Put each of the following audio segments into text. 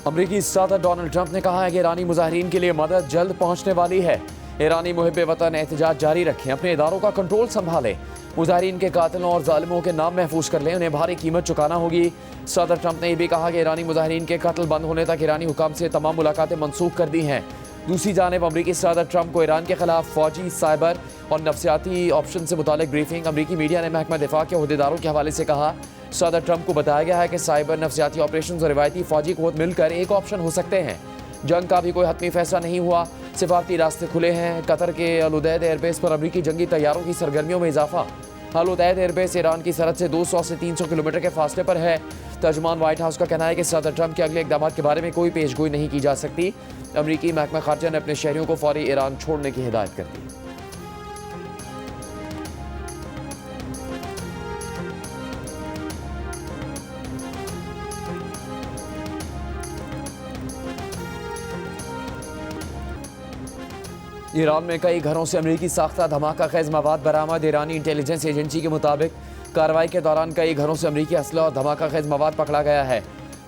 अमरीकी सदर Donald Trump ने कहा है कि ईरानी मुजाहिरीन के लिए मदद जल्द पहुंचने वाली है। ईरानी मुहिब वतन एहतजाज जारी रखें, अपने इदारों का कंट्रोल संभालें, मुजाहिरीन के कातिलों और जालिमों के नाम महफूज कर लें, उन्हें भारी कीमत चुकाना होगी। सदर ट्रंप ने यह भी कहा कि ईरानी मुजाहिरीन के कत्ल बंद होने तक ईरानी हुकाम से तमाम मुलाकातें मनसूख कर दी हैं। दूसरी जानिब अमरीकी सदर ट्रंप को ईरान के खिलाफ फौजी, साइबर और नफ्सियाती ऑप्शन से मुतालिक ब्रीफिंग। अमरीकी मीडिया ने महकमा दिफा के अहदेदारों के हवाले से कहा, सदर ट्रंप को बताया गया है कि साइबर, नफ्सियाती ऑपरेशन और रिवायती फौजी क़ुव्वत मिलकर एक ऑप्शन हो सकते हैं। जंग का भी कोई हतमी फैसला नहीं हुआ, सिफारती रास्ते खुले हैं। कतर के अल उदैद एयरबेस पर अमरीकी जंगी तैयारों की सरगर्मियों में इजाफा। अल उदैद एयरबेस ईरान की सरहद से 200 से 300 किलोमीटर के फासले पर है। तर्जुमान व्हाइट हाउस का कहना है कि सदर ट्रंप के अगले इकदाम के बारे में कोई पेशगोई नहीं की जा सकती। अमरीकी महकमा खारजा ने अपने शहरियों को फौरी ईरान छोड़ने की हिदायत कर दी। ईरान में कई घरों से अमरीकी साख्ता धमाका खेज मवाद बरामद। ईरानी इंटेलिजेंस एजेंसी के मुताबिक कार्रवाई के दौरान कई घरों से अमरीकी असला और धमाका खेज मवाद पकड़ा गया है।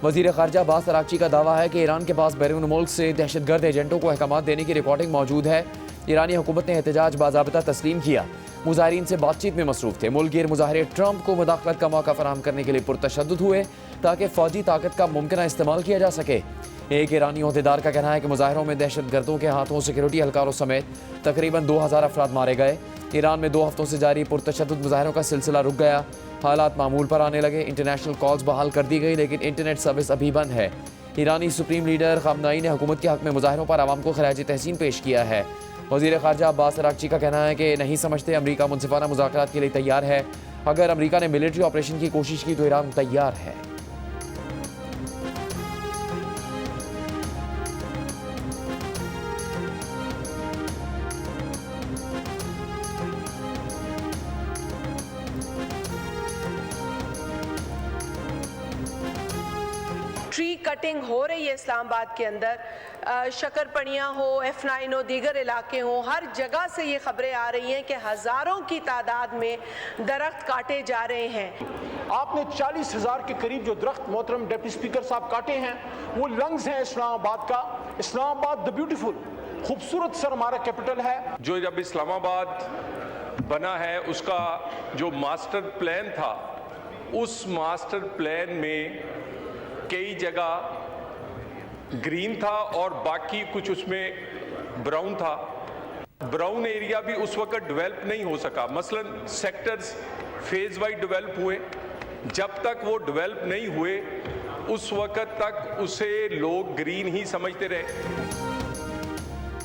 वजीर खारजा अब्बास अरागची का दावा है कि ईरान के पास बैरून मुल्क से दहशतगर्द एजेंटों को अहकाम देने की रिकॉर्डिंग मौजूद है। ईरानी हुकूमत ने एहतजाज बाज़ाबिता तस्लीम किया, मुजाहिरीन से बातचीत में मसरूफ थे। मुल्क गिर मुजाहिरे ट्रंप को मुदाखलत का मौका फराहम करने के लिए पुरतशद्दुद हुए ताकि फौजी ताकत का मुमकिन इस्तेमाल किया जा सके। एक ईरानी अहदेदार का कहना है कि मुजाहिरों में दहशतगर्दों के हाथों सिक्योरिटी एहलकारों समेत तकरीबन 2000 अफराद मारे गए। ईरान में 2 हफ्तों से जारी पुरतशद्दुद मुजाहिरों का सिलसिला रुक गया, हालात मामूल पर आने लगे। इंटरनेशनल कॉल्स बहाल कर दी गई, लेकिन इंटरनेट सर्विस अभी बंद है। ईरानी सुप्रीम लीडर खामनाई ने हुकूमत के हक में मुजाहिरों पर आवाम को खराज तहसीन पेश किया है। वज़ीर ख़ारजा अब्बास अरागची का कहना है कि नहीं समझते अमरीका मुनसिफाना मुज़ाकरात के लिए तैयार है। अगर अमरीका ने मिलिट्री ऑपरेशन की कोशिश की तो ईरान तैयार है। ट्री कटिंग हो रही है इस्लामाबाद के अंदर, शकरपनिया हो, F9 हो, दीगर इलाके हों, हर जगह से ये खबरें आ रही हैं कि हज़ारों की तादाद में दरख्त काटे जा रहे हैं। आपने 40,000 के करीब जो दरख्त मोहतरम डिप्टी स्पीकर साहब काटे हैं, वो लंग्स हैं इस्लामाबाद का। इस्लामाबाद द ब्यूटीफुल, खूबसूरत सर हमारा कैपिटल है। जो जब इस्लामाबाद बना है उसका जो मास्टर प्लान था, उस मास्टर प्लान में कई जगह ग्रीन था और बाकी कुछ उसमें ब्राउन था। ब्राउन एरिया भी उस वक्त डेवलप नहीं हो सका। मसलन सेक्टर्स फेज वाइज डेवलप हुए, जब तक वो डेवलप नहीं हुए उस वक्त तक उसे लोग ग्रीन ही समझते रहे।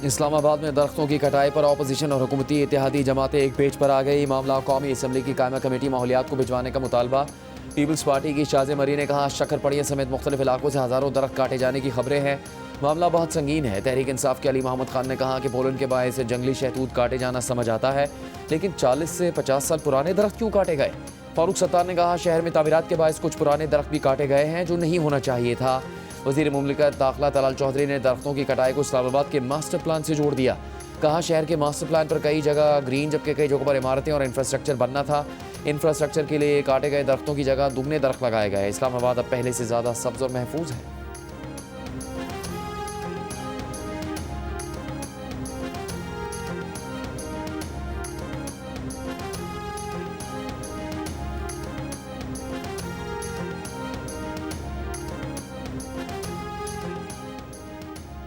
इस्लामाबाद में दरख्तों की कटाई पर अपोजिशन और हुकूमती इत्तेहादी जमातें एक पेज पर आ गई। मामला कौमी असम्बली की कायमा कमेटी माहौलियात को भिजवाने का मुतालबा। पीपल्स पार्टी की शाज़े मरी ने कहा, शकरपड़िया समेत मुख्तलिफ इलाकों से हज़ारों दरख्त काटे जाने की खबरें हैं, मामला बहुत संगीन है। तहरीक इंसाफ के अली मोहम्मद खान ने कहा कि पोलन के बायस से जंगली शहतूत काटे जाना समझ आता है, लेकिन 40 से 50 साल पुराने दरख्त क्यों काटे गए। फारूक सत्तार ने कहा, शहर में तामीरात के बायस कुछ पुराने दरख्त भी काटे गए हैं जो नहीं होना चाहिए था। वज़ीर मुमलिकत दाखिला तलाल चौधरी ने दरख्तों की कटाई को इस्लामाबाद के मास्टर प्लान से जोड़ दिया। कहा, शहर के मास्टर प्लान पर कई जगह ग्रीन जबकि कई जगहों पर इमारतें और इंफ्रास्ट्रक्चर बनना था। इंफ्रास्ट्रक्चर के लिए काटे गए दरख्तों की जगह दुगने दरख्त लगाए गए। इस्लामाबाद अब पहले से ज़्यादा सब्ज़ और महफूज है।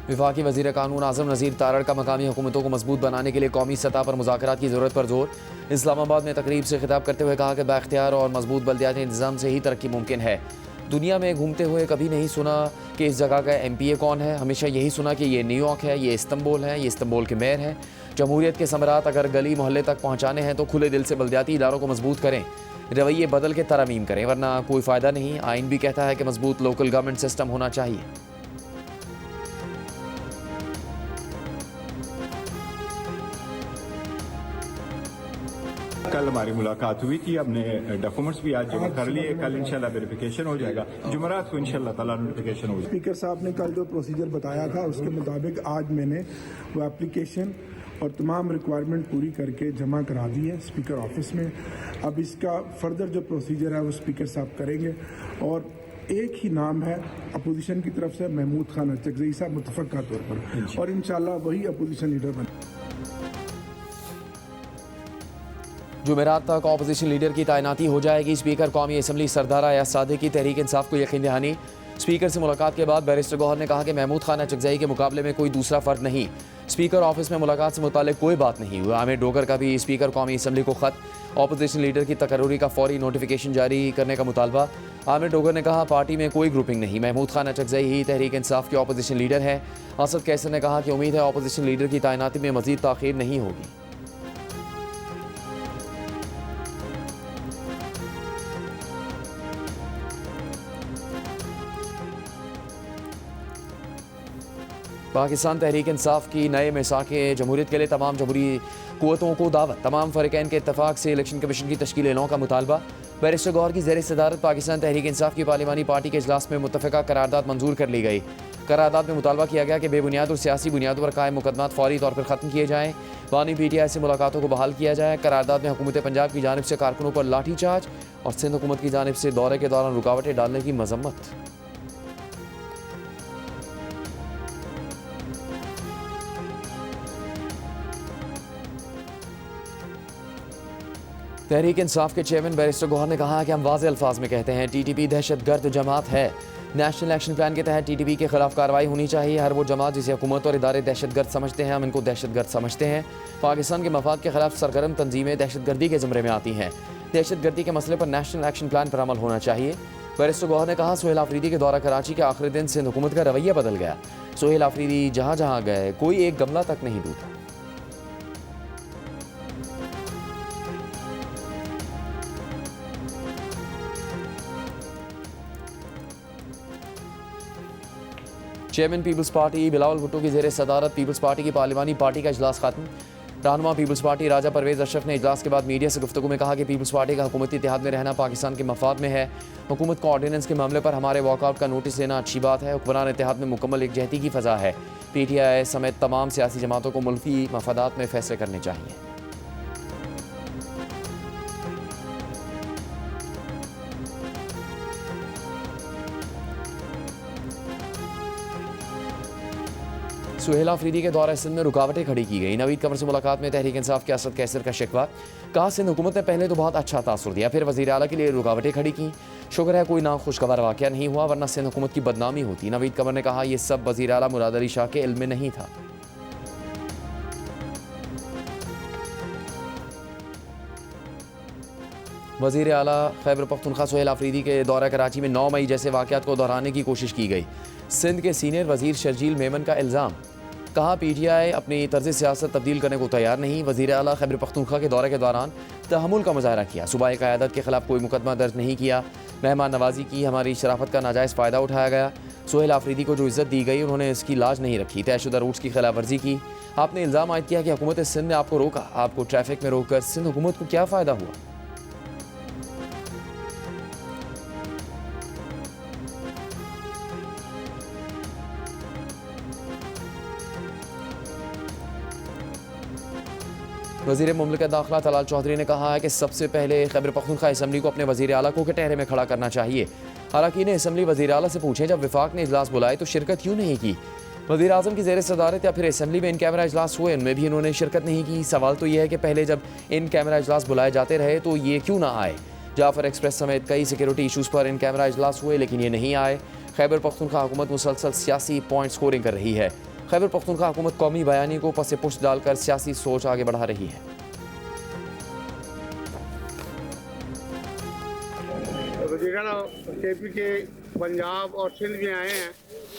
वफाकी वज़ीर कानून आज़म नज़ीर तारड़ का मकामी हुकूमतों को मजबूत बनाने के लिए कौमी सतह पर मुज़ाकरात की ज़रूरत पर जोर। इस्लामाबाद में तकरीब से खिताब करते हुए कहा कि बाख्तियार और मजबूत बल्दियाती इंतज़ाम से ही तरक्की मुमकिन है। दुनिया में घूमते हुए कभी नहीं सुना कि इस जगह का MPA कौन है, हमेशा यही सुना कि ये न्यूयॉर्क है, ये इस्तंबुल है, ये इस्तंबुल के मेयर हैं। जमहूरियत के समरात अगर गली मोहल्ले तक पहुँचाने हैं तो खुले दिल से बल्दियाती इदारों को मजबूत करें, रवैये बदल के तरमीम करें, वरना कोई फ़ायदा नहीं। आइन भी कहता है कि मजबूत लोकल गवर्नमेंट सिस्टम होना चाहिए। कल हमारी मुलाकात हुई थी, हमने डॉक्यूमेंट्स भी आज जमा कर लिए। कल इंशाल्लाह वेरिफिकेशन हो जाएगा, जुमेरात को इंशाल्लाह ताला नोटिफिकेशन हो जाएगा। स्पीकर साहब ने कल जो प्रोसीजर बताया था उसके मुताबिक आज मैंने वो एप्लीकेशन और तमाम रिक्वायरमेंट पूरी करके जमा करा दी है स्पीकर ऑफिस में। अब इसका फर्दर जो प्रोसीजर है वो स्पीकर साहब करेंगे और एक ही नाम है अपोजिशन की तरफ से, महमूद खान अचकजई साहब मुतफक्का तौर पर, और इंशाल्लाह वही अपोजिशन लीडर बने। जुमेरात तक ऑपोजिशन लीडर की तैनाती हो जाएगी। स्पीकर कौमी असम्बली सरदार अयाज सादिक की तहरीक इंसाफ को यकीन दहानी। स्पीकर से मुलाकात के बाद बैरिस्टर गौहर ने कहा कि महमूद खान अचकजई के मुकाबले में कोई दूसरा फर्द नहीं। स्पीकर ऑफिस में मुलाकात से मुताल्लिक कोई बात नहीं हुई। आमिर डोगर का भी स्पीकर कौमी असम्बली को खत, ऑपोजिशन लीडर की तकर्रुरी का फौरी नोटिफिकेशन जारी करने का मुतालबा। आमिर डोगर ने कहा पार्टी में कोई ग्रुपिंग नहीं, महमूद खान अचकजई ही तहरीक इंसाफ के ऑपोजिशन लीडर है। असद कैसर ने कहा कि उम्मीद है ऑपोजिशन लीडर की तैनाती में मजीद ताखीर नहीं होगी। पाकिस्तान तहरीक इंसाफ की नए मिसाक़े जमहूरियत के लिए तमाम जमहूरी क़ुव्वतों को दावत। तमाम फ़रीक़ैन के इत्तफ़ाक़ से इलेक्शन कमीशन की तश्कील नौ का मुतालबा। बैरिस्टर गौहर की ज़ेर सदारत पाकिस्तान तहरीक इंसाफ की पार्लिमानी पार्टी के इजलास में मुत्तफ़िका करारदाद मंजूर कर ली गई। करारदाद में मुतालबा किया गया कि बेबुनियाद और सियासी बुनियादों पर कायम मुकदमात फौरी तौर पर ख़त्म किए जाएँ। बानी PTI से मुलाकातों को बहाल किया जाए। करारदाद में हुकूमत पंजाब की जानिब से कारकुनों पर लाठी चार्ज और सिंध हुकूमत की जानिब से दौरे के दौरान रुकावटें डालने की मजम्मत। तहरीक इंसाफ के चेयरमैन बैरिस्टर गौहर ने कहा कि हम वाज़ेह अल्फाज में कहते हैं TTP दहशतगर्द जमात है। नेशनल एक्शन प्लान के तहत TTP के खिलाफ कार्रवाई होनी चाहिए। हर वो जमात जिसे हुकूमत और इदारे दहशतगर्द समझते हैं, हम इनको दहशतगर्द समझते हैं। पाकिस्तान के मफाद के खिलाफ सरगर्म तंजीमें दहशतगर्दी के ज़मरे में आती हैं। दहशतगर्दी के मसले पर नेशनल एक्शन प्लान पर अमल होना चाहिए। बैरिस्टर गौहर ने कहा सुहेल आफरीदी के दौरा कराची के आखिरी दिन सिंध हुकूमत का रवैया बदल गया। सुहेल आफरीदी जहाँ जहाँ गए कोई एक गमला तक नहीं टूटा। Chairman Peoples Party Bilawal Bhutto की ज़ेर सदारत पीपल्स पार्टी की पार्लिमानी पार्टी का इजलास खत्म। रहनुमा पीपल्स पार्टी राजा परवेज़ अशरफ ने इजलास के बाद मीडिया से गुफ्तगू में कहा कि पीपल्स पार्टी का हुकूमती इत्तेहाद में रहना पाकिस्तान के मफाद में है। हुकूमत को ऑर्डिनेंस के मामले पर हमारे वॉकआउट का नोटिस देना अच्छी बात है। हुक्मरान इत्तेहाद में मुकम्मल एकजहती की फ़ज़ा है। PTI समेत तमाम सियासी जमातों को मुल्की मफादात में फ़ैसले करने चाहिए। सुहेल आफरीदी के दौरे सिंध में रुकावटें खड़ी की गई। नवीद कमर से मुलाकात में तहरीक इंसाफ के असद कैसर का शिकवा। कहा सिंध हुकूमत ने पहले तो बहुत अच्छा तासुर दिया, फिर वज़ीर आला के लिए रुकावटें खड़ी की। शुक्र है कोई नाखुशगवार वाक़या नहीं हुआ, वरना सिंध हुकूमत की बदनामी होती। नवीद कमर ने कहा यह सब वज़ीर आला मुराद अली शाह के इल्म में नहीं था। वज़ीर आला खैबर पख्तूनख्वा सुहेल आफरीदी के दौरा कराची में 9 मई जैसे वाक़यात को दोहराने की कोशिश की गई। सिंध के सीनियर वज़ीर शर्जील मेमन का इल्ज़ाम। कहा PTI अपनी तर्ज सियासत तब्दील करने को तैयार नहीं। वज़ीर आला खैबर पख्तूनख्वा के दौरे के दौरान तहम्मुल का मुज़ाहरा किया। सूबाई क़यादत के खिलाफ कोई मुकदमा दर्ज नहीं किया। मेहमान नवाजी की, हमारी शराफत का नाजायज़ फ़ायदा उठाया गया। सुहेल आफरीदी को जो इज़्ज़त दी गई उन्होंने इसकी लाज नहीं रखी। तयशुदा रूट्स की खिलाफ वर्जी की। आपने इल्ज़ाम आयद किया कि हुकूमत सिंध ने आपको रोका। आपको ट्रैफिक में रोक कर सिंध हुकूमत को क्या फ़ायदा हुआ? वज़ीर मुमलिकत दाखिला तलाल चौधरी ने कहा है कि सबसे पहले खैबर पख्तूनख्वा असम्बली को अपने वज़ीर आला को कटहरे में खड़ा करना चाहिए। अरकान असम्बली वज़ीर आला से पूछें जब वफाक ने इजलास बुलाए तो शिरकत क्यों नहीं की। वज़ीर आज़म की ज़ेर सदारत या फिर असम्बली में इन कैमरा इजलास हुए, उनमें भी इन्होंने शिरकत नहीं की। सवाल तो यह है कि पहले जब इन कैमरा इजलास बुलाए जाते रहे तो ये क्यों ना आए। जाफर एक्सप्रेस समेत कई सिक्योरिटी इशूज़ पर इन कैमरा इजलास हुए लेकिन ये नहीं आए। खैबर पख्तूनख्वा हुकूमत मुसलसल सियासी पॉइंट स्कोरिंग कर रही है। खैबर पख्तूनख्वा हुकूमत कौमी बयानी को पसे पुष्ट डालकर सियासी सोच आगे बढ़ा रही है। KP के पंजाब और सिंध में आए हैं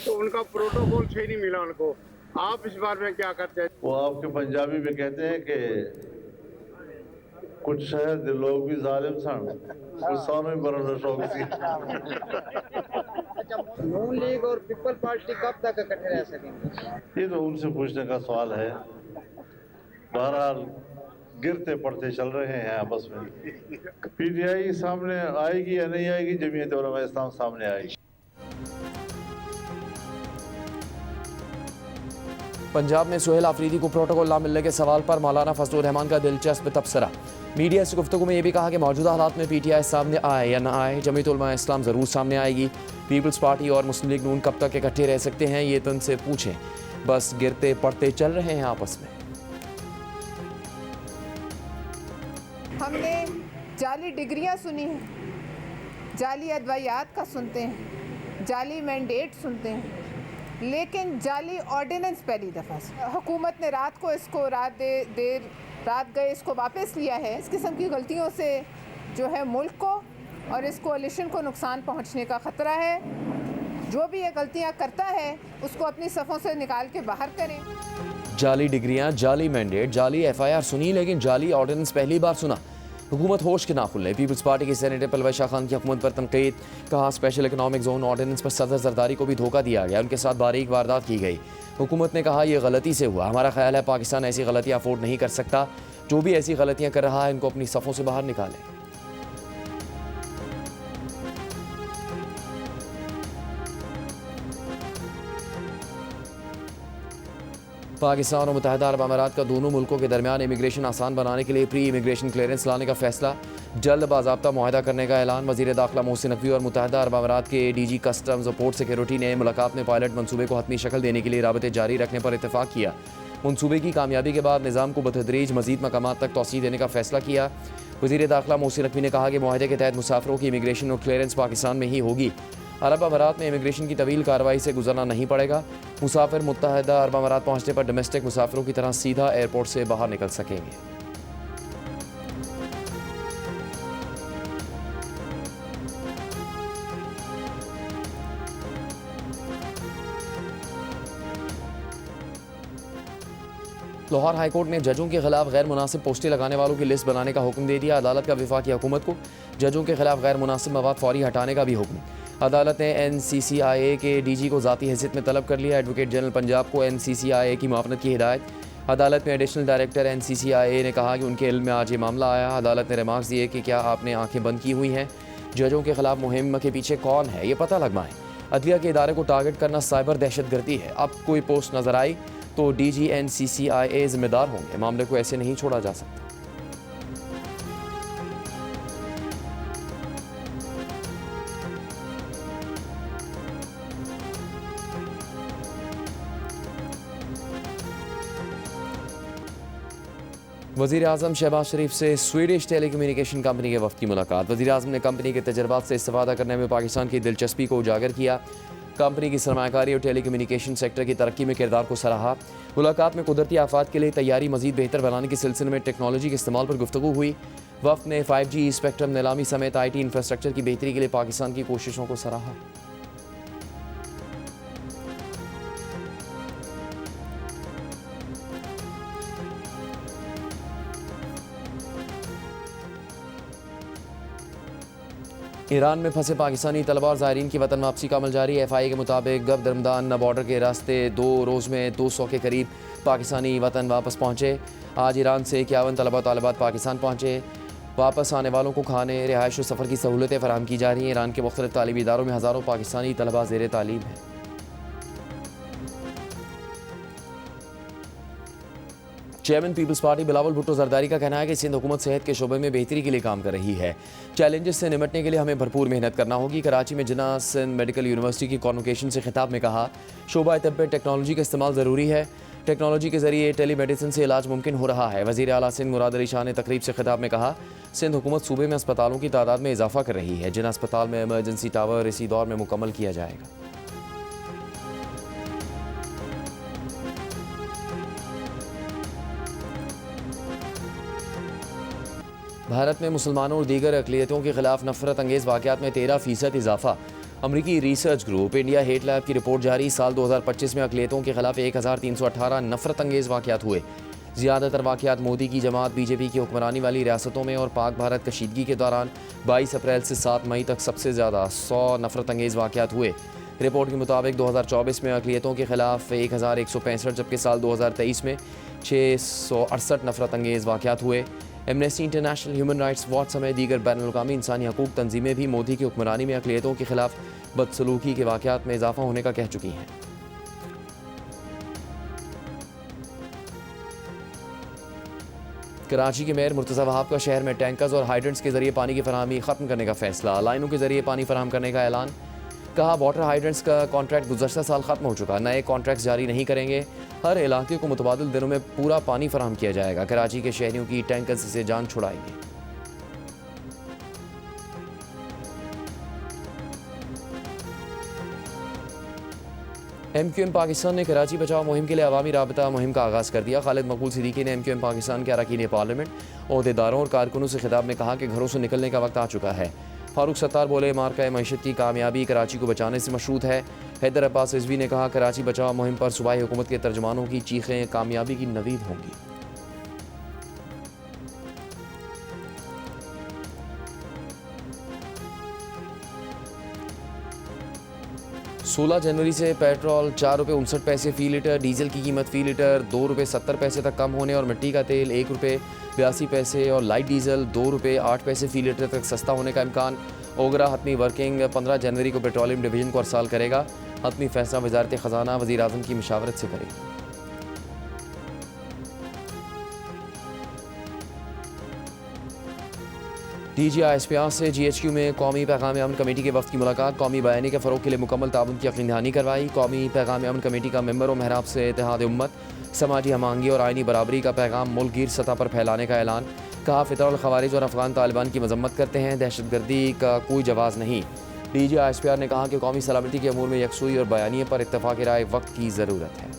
तो उनका प्रोटोकॉल सही नहीं मिला उनको। आप इस बार में क्या करते हैं? वो आपके पंजाबी में कहते हैं कि कुछ शहर के लोग भी जालिम सन, सानू बरन शौक सी। नून लीग और पीपल पार्टी कब तक इकट्ठे रह सकेंगे? ये तो उनसे पूछने का सवाल है। बहरहाल गिरते पड़ते चल रहे हैं आपस में। PTI सामने आएगी या नहीं आएगी, जमीयत उलमा इस्लाम सामने आएगी। पंजाब में सुहेल आफरीदी को प्रोटोकॉल ना मिलने के सवाल पर मौलाना फजलुर रहमान का दिलचस्प तबसरा। मीडिया से गुफ्तगू में ये भी कहा कि मौजूदा हालात में PTI सामने आए या ना आए, जमीयत उलमा इस्लाम ज़रूर सामने आएगी। पीपल्स पार्टी और मुस्लिम लीग नून कब तक इकट्ठे रह सकते हैं ये तो उनसे पूछें, बस गिरते पड़ते चल रहे हैं आपस में। हमने जाली डिग्रियां सुनी हैं, जाली अदवायात का सुनते हैं, जाली मैंडेट सुनते हैं, लेकिन जाली ऑर्डिनेंस पहली दफ़ा हुकूमत ने रात गए इसको वापस लिया है। इस किस्म की गलतियों से जो है मुल्क को और इस कोalition को नुकसान पहुंचने का ख़तरा है। जो भी ये गलतियां करता है उसको अपनी सफ़ों से निकाल के बाहर करें। जाली डिग्रियां, जाली मैंडेट, जाली FIR सुनी, लेकिन जाली ऑर्डिनेंस पहली बार सुना। हुकूमत होश के नाखुन ले। पीपल्स पार्टी के सेनेटर पलवै शाह खान की हुकूमत पर तनकीद। कहा स्पेशल इकनॉमिक जोन ऑर्डिनेंस पर सदर जरदारी को भी धोखा दिया गया, उनके साथ बारीक वारदात की गई। हुकूमत ने कहा यह गलती से हुआ, हमारा ख्याल है पाकिस्तान ऐसी गलतियाँ अफोर्ड नहीं कर सकता। जो भी ऐसी गलतियाँ कर रहा है इनको अपनी सफ़ों से बाहर निकालें। पाकिस्तान और मुत्तहिदा अरब अमारात का दोनों मुल्कों के दरमियान इमिग्रेशन आसान बनाने के लिए प्री इमिग्रेशन क्लियरेंस लाने का फैसला, जल्द बाज़ाब्ता मुआहदा करने का ऐलान। वज़ीर दाखिला मोहसिन नकवी और मुत्तहिदा अरब अमारात के DG कस्टम्स और पोर्ट सिक्योरिटी ने मुलाकात में पायलट मनसूबे को हतमी शक्ल देने के लिए राबते जारी रखने पर इत्तेफाक किया। मनसूबे की कामयाबी के बाद निज़ाम को बतदरीज मज़ीद मकामात तक तोसी देने का फैसला किया। वज़ीर दाखिला मोहसिन नकवी ने कहा कि मुआहदे के तहत मुसाफिरों की इमिग्रेशन और क्लियरेंस पाकिस्तान में ही होगी। अरब अमारात में इमिग्रेशन की तवील कार्रवाई से गुजरना नहीं पड़ेगा। मुसाफिर मुत्तहिदा अरब अमारात पहुँचने पर डोमेस्टिक मुसाफिरों की तरह सीधा एयरपोर्ट से बाहर निकल सकेंगे। लाहौर हाईकोर्ट ने जजों के खिलाफ गैर मुनासिब पोस्टें लगाने वालों की लिस्ट बनाने का हुक्म दे दिया। अदालत का वफाकी हुकूमत को जजों के खिलाफ गैर मुनासिब मवाद फौरी हटाने का भी हुक्म। अदालत ने NCCIA के DG को ज़ाती हैसियत में तलब कर लिया। एडवोकेट जनरल पंजाब को NCCIA की मुआवनत की हिदायत। अदालत में एडिशनल डायरेक्टर NCCIA ने कहा कि उनके इल्म में आज ये मामला आया। अदालत ने रिमार्क्स दिए कि क्या आपने आंखें बंद की हुई हैं, जजों के खिलाफ मुहिम के पीछे कौन है ये पता लगवाएं। अदलिया के इदारे को टारगेट करना साइबर दहशतगर्दी है। अब कोई पोस्ट नजर आई तो DG NCCIA जिम्मेदार होंगे। मामले को ऐसे नहीं छोड़ा जा सकता। वज़ीर आज़म शहबाज शरीफ से स्वीडिश टेलीकम्युनिकेशन कंपनी के वफ़द की मुलाकात। वज़ीर आज़म ने कंपनी के तजर्बात से इस्तेफ़ादा करने में पाकिस्तान की दिलचस्पी को उजागर किया। कंपनी की सरमायाकारी और टेलीकम्युनिकेशन सेक्टर की तरक्की में किरदार को सराहा। मुलाकात में कुदरती आफात के लिए तैयारी मज़ीद बेहतर बनाने के सिलसिले में टेक्नोलॉजी के इस्तेमाल पर गुफ्तगू हुई। वफ़द ने 5G स्पेक्ट्रम नीलामी समेत IT इंफ्रास्ट्रक्चर की बेहतरी के लिए पाकिस्तान की कोशिशों को सराहा। ईरान में फंसे पाकिस्तानी तलबा और ज़ायरीन की वतन वापसी का अमल जारी। FIA के मुताबिक गब्द रमदान बॉर्डर के रास्ते 2 रोज़ में 200 के करीब पाकिस्तानी वतन वापस पहुँचे। आज ईरान से 51 तलबा तालिबात पाकिस्तान पहुँचे। वापस आने वालों को खाने, रिहाइश और सफ़र की सहूलतें फराहम की जा रही हैं। ईरान के मुख्तलिफ तालीमी इदारों में हज़ारों पाकिस्तानी तलबा ज़ेर तालीम हैं। Chairman Peoples Party Bilawal Bhutto Zardari का कहना है कि सिंध हुकूमत सेहत के शोबे में बेहतरी के लिए काम कर रही है। चैलेंजेस से निपटने के लिए हमें भरपूर मेहनत करना होगी। कराची में जिना सिंध मेडिकल यूनिवर्सिटी की कॉन्वोकेशन से खिताब में कहा, शोबा तब पर टेक्नोलॉजी का इस्तेमाल ज़रूरी है। टेक्नोलॉजी के जरिए टेली मेडिसिन से इलाज मुमकिन हो रहा है। वज़ीर आला सिंध मुराद अली शाह ने तकरीब से खिताब में कहा, सिंध हुकूमत सूबे में अस्पतालों की तादाद में इजाफा कर रही है। जिना अस्पताल में इमरजेंसी टावर इसी दौर में मुकम्मल किया जाएगा। भारत में मुसलमानों और दीगर अक़लियतों के खिलाफ नफरत अंगेज़ वाक़यात में 13% इजाफा। अमरीकी research group India hate lab की रिपोर्ट जारी। साल 2025 में अक़लियतों के खिलाफ 1318 नफरत अंगेज़ वाक़यात हुए। ज़्यादातर वाक़यात मोदी की जमात BJP की हुक्मरानी वाली रियासतों में और पाक भारत कशीदगी के दौरान 22 अप्रैल से 7 मई तक सबसे ज़्यादा 100 नफरत अंगेज़ वाक़यात हुए। रिपोर्ट के मुताबिक 2024 में अक़लियतों के खिलाफ 1165, जबकि साल 2023 में 668 नफरत अंगेज़ वाक़यात हुए। Amnesty international, human rights watch समेत दीगर बैनुल-अक़वामी इंसानी हकूक़ तंजीमें भी मोदी की हुक्मरानी में अक़लियतों के खिलाफ बदसलूकी के वाक़यात में इजाफ़ा होने का कह चुकी हैं। कराची के मेयर मुर्तज़ा वहाब का शहर में टैंकर्स और हाइड्रेंट्स के जरिए पानी की फराहमी ख़त्म करने का फैसला, लाइनों के जरिए पानी फराहम करने का ऐलान। कहा वाटर हाइड्रेंट्स का कॉन्ट्रैक्ट गुज़श्ता साल ख़त्म हो चुका, नए कॉन्ट्रैक्ट्स जारी नहीं करेंगे। हर इलाके को मुतबादिल दिनों में पूरा पानी फराहम किया जाएगा। कराची के शहरियों की टैंकर्स से जान छुड़ाएंगे। MQM पाकिस्तान ने कराची बचाओ मुहिम के लिए अवामी राबता मुहिम का आगाज़ कर दिया। खालिद मकबूल सिद्दीकी ने MQM पाकिस्तान के अरकान पार्लियामेंट, ओहदेदारों और कारकुनों से खिताब में कहा कि घरों से निकलने का वक्त आ चुका है। फारूक सत्तार बोले मार्का मईशत की कामयाबी कराची को बचाने से मशरूत है। हैदर अब्बास रिजवी ने कहा कराची बचाओ मुहिम पर सूबाई हुकूमत के तर्जमानों की चीखें कामयाबी की नवीद होंगी। 16 जनवरी से पेट्रोल 4 रुपये 59 पैसे फ़ी लीटर, डीजल की कीमत फ़ी लीटर 2 रुपये 70 पैसे तक कम होने और मिट्टी का तेल 1 रुपये 82 पैसे और लाइट डीजल 2 रुपये 8 पैसे फ़ी लीटर तक सस्ता होने का इम्कान। ओगरा हतमी वर्किंग 15 जनवरी को पेट्रोलियम डिवीज़न को अरसाल करेगा। हतमी फैसला वज़ारत ख़जाना वज़ीर आज़म की मशावरत से करेगी। DGISPR से GHQ में कौमी पैगाम अमन कमेटी के वफ़द की मुलाकात, कौमी बयानी के फ़रोग़ के लिए मुकम्मल ताउन की यकीन दहानी करवाई। कौमी पैगाम अमन कमेटी का मेंबर और महराब से इत्तेहाद उम्मत, समाजी हमआहंगी और आइनी बराबरी का पैगाम मुल्क गिर सतह पर फैलाने का ऐलान। कहा फ़ितरल ख़वारिज और अफ़गान तालिबान की मजम्मत करते हैं, दहशतगर्दी का कोई जवाज़ नहीं। DGISPR ने कहा कि कौमी सलामती के अमूर में यकसुई और बयानिए पर इत्तफ़ाक़ राय वक्त की ज़रूरत है।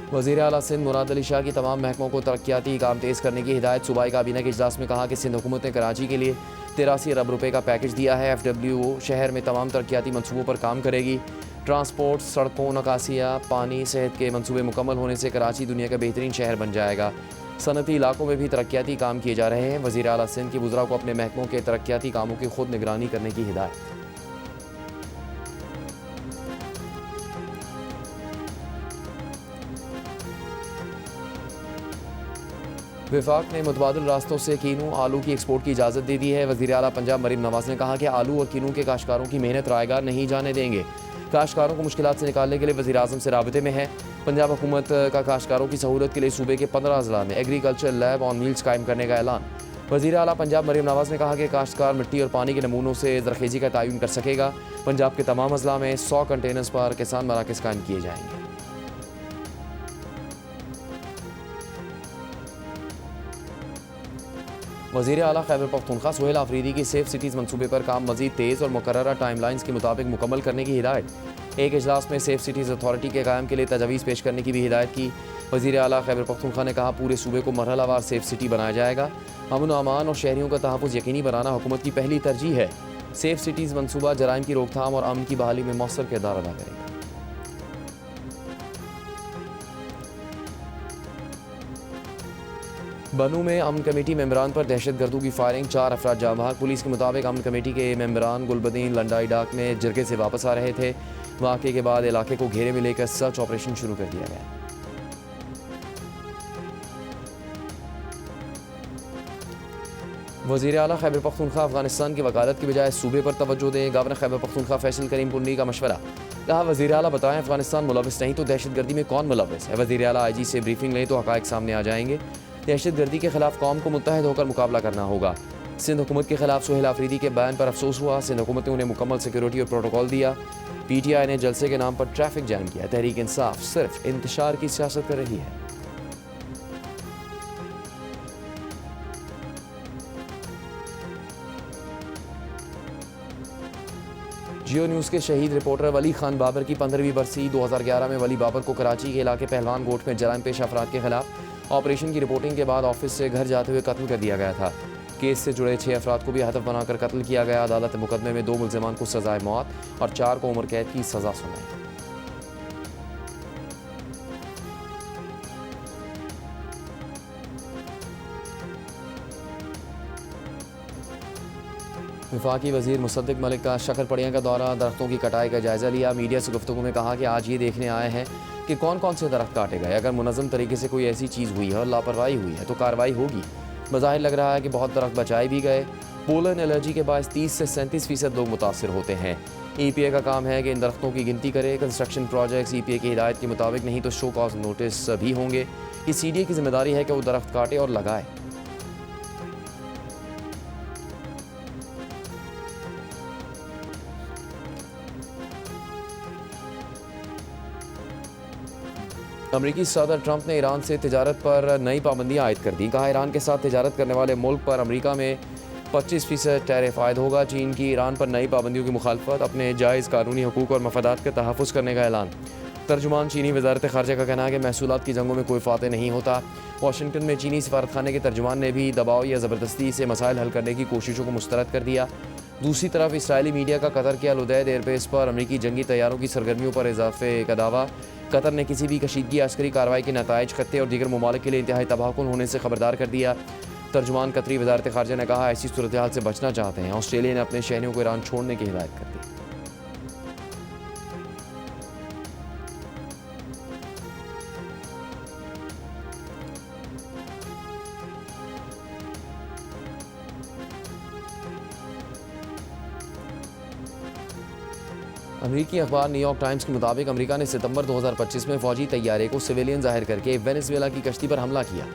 वज़ीर आला सिंध मुराद अली शाह की तमाम महकमों को तरक्याती काम तेज़ करने की हिदायत। सूबाई काबीना के इजलास में कहा कि सिंध हुकूमत ने कराची के लिए 83 अरब रुपये का पैकेज दिया है। FWO शहर में तमाम तरक्याती मनसूबों पर काम करेगी। ट्रांसपोर्ट, सड़कों, नकासिया, पानी, सेहत के मनसूबे मुकम्मल होने से कराची दुनिया का बेहतरीन शहर बन जाएगा। सनती इलाकों में भी तरक्याती काम किए जा रहे हैं। वज़ीर आला सिंध की वज़रा को अपने महकमों के तरक्याती कामों की खुद निगरानी करने की हिदायत। विफाक ने मुतबादिल रास्तों से कीनू आलू की एक्सपोर्ट की इजाज़त दे दी है। वज़ीर आला पंजाब मरीम नवाज़ ने कहा कि आलू और कीनू के काश्तकारों की मेहनत रायगार नहीं जाने देंगे। काश्तकारों को मुश्किलात से निकालने के लिए वज़ीर आज़म से राबते में है। पंजाब हुकूमत का काश्तकारों की सहूलत के लिए सूबे के 15 अजला में एग्रीकल्चर लैब ऑन व्हील्स कायम करने का ऐलान। वज़ीर आला पंजाब मरीम नवाज़ ने कहा कि काश्तकार मिट्टी और पानी के नमूनों से ज़रखेज़ी का तयन कर सकेगा। पंजाब के तमाम अजला में 100 कंटेनर्स पर किसान मराकज़ कायम किए जाएंगे। वज़ीर आला खैबर पख्तूनख्वा सोहेल आफरीदी की सेफ सिटीज़ मनसूबे पर काम मज़ीद तेज़ और मुकर्ररा टाइमलाइंस के मुताबिक मुकम्मल करने की हिदायत। एक इजलास में सेफ सिटीज़ अथॉरिटी के क़याम के लिए तजवीज़ पेश करने की भी हिदायत की। वज़ीर आला खैबर पख्तूनख्वा ने कहा पूरे सूबे को मरहलावार सेफ सिटी बनाया जाएगा। अमन व अमान और शहरियों का तहफ़्फ़ुज़ यकीनी बनाना हुकूमत की पहली तरजीह है। सेफ सिटीज़ मनसूबा जराइम की रोकथाम और अमन की बहाली में मौसर किरदार अदा करेगा। बनू में अमन कमेटी मेंबरान पर दहशतगर्दों की फायरिंग, 4 अफराद जाँ बहक। पुलिस के मुताबिक अमन कमेटी के मेंबरान गुलबदीन लंडाई डाक में जरगे से वापस आ रहे थे। वाक़े के बाद इलाके को घेरे में लेकर सर्च ऑपरेशन शुरू कर दिया गया। वज़ीर आला खैबर पख्तूनख्वा अफगानिस्तान की वकालत की बजाय सूबे पर तवज्जो दें। गवर्नर खैबर पख्तूनख्वा फैसल करीम पुन्नी का मशवरा। कहा वज़ीर आला बताएं अफगानिस्तान मुलविस नहीं तो दहशतगर्दी में कौन मुलविस है। वज़ीर आला IG से ब्रीफिंग लें तो हक़ाइक़ सामने आ जाएंगे। दहशतगर्दी के खिलाफ कौम को मुत्तहद होकर मुकाबला करना होगा। सिंध हुकूमत के खिलाफ सोहेल आफरीदी के बयान पर अफसोस हुआ। सिंध हुकूमत ने उन्हें मुकम्मल सिक्योरिटी और प्रोटोकॉल दिया। PTI ने जलसे के नाम पर ट्रैफिक जैम किया। तहरीक इंसाफ सिर्फ इंतशार की सियासत कर रही है। जियो न्यूज़ के शहीद रिपोर्टर वली खान बाबर की 15वीं बरसी। 2011 में वली बाबर को कराची के इलाके पहलवान गोट में जराइम पेश अफराद के खिलाफ ऑपरेशन की रिपोर्टिंग के बाद ऑफिस से घर जाते हुए कत्ल कर दिया गया था। केस से जुड़े 6 अफराद को भी हदफ बनाकर कत्ल किया गया। अदालत मुकदमे में 2 मुल्ज़िमान को सज़ाए मौत और 4 को उम्र कैद की सज़ा सुनाई। वफाकी वज़ीर मुसद्दिक मलिक का शकरपड़ियाँ का दौरा, दरख्तों की कटाई का जायज़ा लिया। मीडिया से गुफ्तगू में कहा कि आज ये देखने आए हैं कि कौन कौन से दरख्त काटे गए। अगर मुनज़्ज़म तरीके से कोई ऐसी चीज़ हुई है और लापरवाही हुई है तो कार्रवाई होगी। बज़ाहिर लग रहा है कि बहुत दरख्त बचाए भी गए। पोलन एलर्जी के बायस 30 से 37% लोग मुतासर होते हैं। EPA का काम है कि इन दरख्तों की गिनती करे। कंस्ट्रक्शन प्रोजेक्ट्स EPA की हिदायत के मुताबिक नहीं तो शो कॉज नोटिस भी होंगे। ये CDA की जिम्मेदारी है कि वो दरख्त काटे और लगाए। अमरीकी सदर ट्रंप ने ईरान से तिजारत पर नई पाबंदियां आयद कर दी। कहा, ईरान के साथ तिजारत करने वाले मुल्क पर अमरीका में 25% टैरिफ आयद होगा। चीन की ईरान पर नई पाबंदियों की मुखालफत, अपने जायज़ कानूनी हकूक़ और मफादात का तहफ़्फ़ुज़ करने का ऐलान। तर्जुमान चीनी वज़ारत ख़ारजा का कहना है कि महसूलात की जंगों में कोई फ़ातह नहीं होता। वाशिंगटन में चीनी सफारतखाने के तर्जुमान ने भी दबाव या ज़बरदस्ती से मसाइल हल करने की कोशिशों को मुस्तरद कर दिया। दूसरी तरफ इसराइली मीडिया का कतर के अल-उदैद एयरबेस पर अमरीकी जंगी तैयारों की सरगर्मियों पर इजाफे का दावा। कतर ने किसी भी कशीदगी अस्करी कार्रवाई के नताइज खत्ते और दीगर ममालिक के लिए इंतहाई तबाहकुन होने से खबरदार कर दिया। तर्जुमान कतरी वज़ारत ख़ारजा ने कहा, ऐसी सूरत हाल से बचना चाहते हैं। ऑस्ट्रेलिया ने अपने शहरियों को ईरान छोड़ने की हिदायत कर दी। अमेरिकी अखबार न्यूयॉर्क टाइम्स के मुताबिक अमेरिका ने सितंबर 2025 में फौजी तैयारे को सिविलियन जाहिर करके वेनेजुएला की कश्ती पर हमला किया।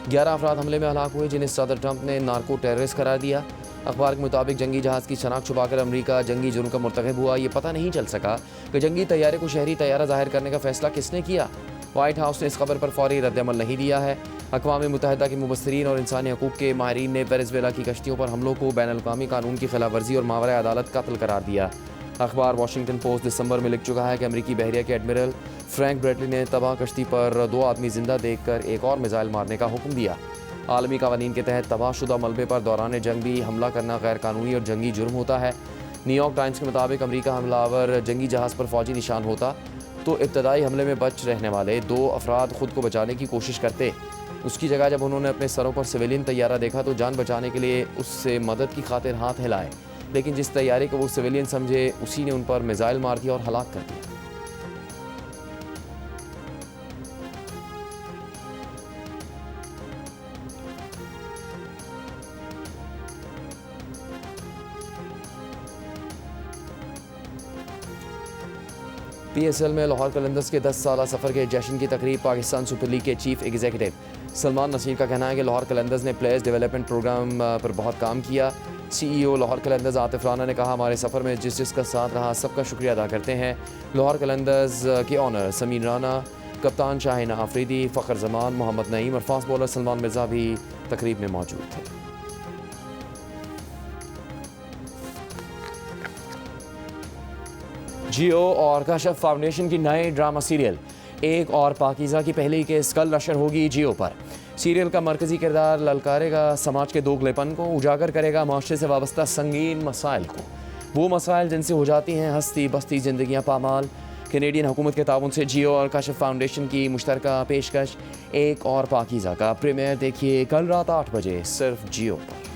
11 अफराद हमले में हलाक हुए, जिन्हें सदर ट्रंप ने नार्को टेररिस्ट करार दिया। अखबार के मुताबिक जंगी जहाज़ की शनाख्त छुपाकर अमेरिका जंगी जुर्म का मुर्तकब हुआ। ये पता नहीं चल सका कि जंगी तैयारे को शहरी तैयारा जाहिर करने का फैसला किसने किया। वाइट हाउस ने इस खबर पर फौरी रद्दअमल नहीं दिया है। अक़वाम मुत्तहिदा के मुबस्सिरीन और इंसानी हकूक़ के माहिरीन ने वेनेजुएला की कश्तियों पर हमलों को बैनुल-अक़वामी कानून की खिलाफ वर्जी और मावरा अदालत कत्ल करार दिया। अखबार वाशिंगटन पोस्ट दिसंबर में लिख चुका है कि अमरीकी बहरिया के एडमिरल फ्रैंक ब्रेटली ने तबाह कश्ती पर 2 आदमी जिंदा देखकर एक और मिसाइल मारने का हुक्म दिया। आलमी कवानीन के तहत तबाहशुदा मलबे पर दौरान जंग भी हमला करना गैर कानूनी और जंगी जुर्म होता है। न्यूयॉर्क टाइम्स के मुताबिक अमरीका हमलावर जंगी जहाज़ पर फौजी निशान होता तो इब्तदाई हमले में बच रहने वाले 2 अफराद खुद को बचाने की कोशिश करते। उसकी जगह जब उन्होंने अपने सरों पर सिविलियन तैयारा देखा तो जान बचाने के लिए उससे मदद की खातिर हाथ हिलाए, लेकिन जिस तैयारे को वो सिविलियन समझे उसी ने उन पर मिसाइल मार दिया और हलाक कर दिया। PSL में लाहौर कलंदर्स के 10 साला सफ़र के जश्न की तकरीब पाकिस्तान सुपर लीग के चीफ एग्जीक्यूटिव सलमान नसीर का कहना है कि लाहौर कलंदर्स ने प्लेयर्स डेवलपमेंट प्रोग्राम पर बहुत काम किया। CEO लाहौर कलंदर्स आतिफ राना ने कहा, हमारे सफ़र में जिस जिसका साथ रहा सबका शुक्रिया अदा करते हैं। लाहौर कलंदर्स के ऑनर समीर राना, कप्तान शाहीन आफरीदी, फ़खर जमान, मोहम्मद नईम और फास्ट बॉलर सलमान मिर्ज़ा भी तकरीब में मौजूद थे। जियो और कशफ फाउंडेशन की नए ड्रामा सीरियल एक और पाकीज़ा की पहली केस कल नशर होगी जियो पर। सीरियल का मरकजी किरदार ललकारेगा समाज के दोगलेपन को, उजागर करेगा माशरे से वाबस्ता संगीन मसाइल को, वो मसाइल जिनसे हो जाती हैं हस्ती बस्ती ज़िंदगियाँ पामाल। कैनेडियन हुकूमत के ताउन से जियो और कशफ फाउंडेशन की मुश्तरका पेशकश एक और पाकीज़ा का प्रीमियर देखिए कल रात 8 बजे सिर्फ जियो पर।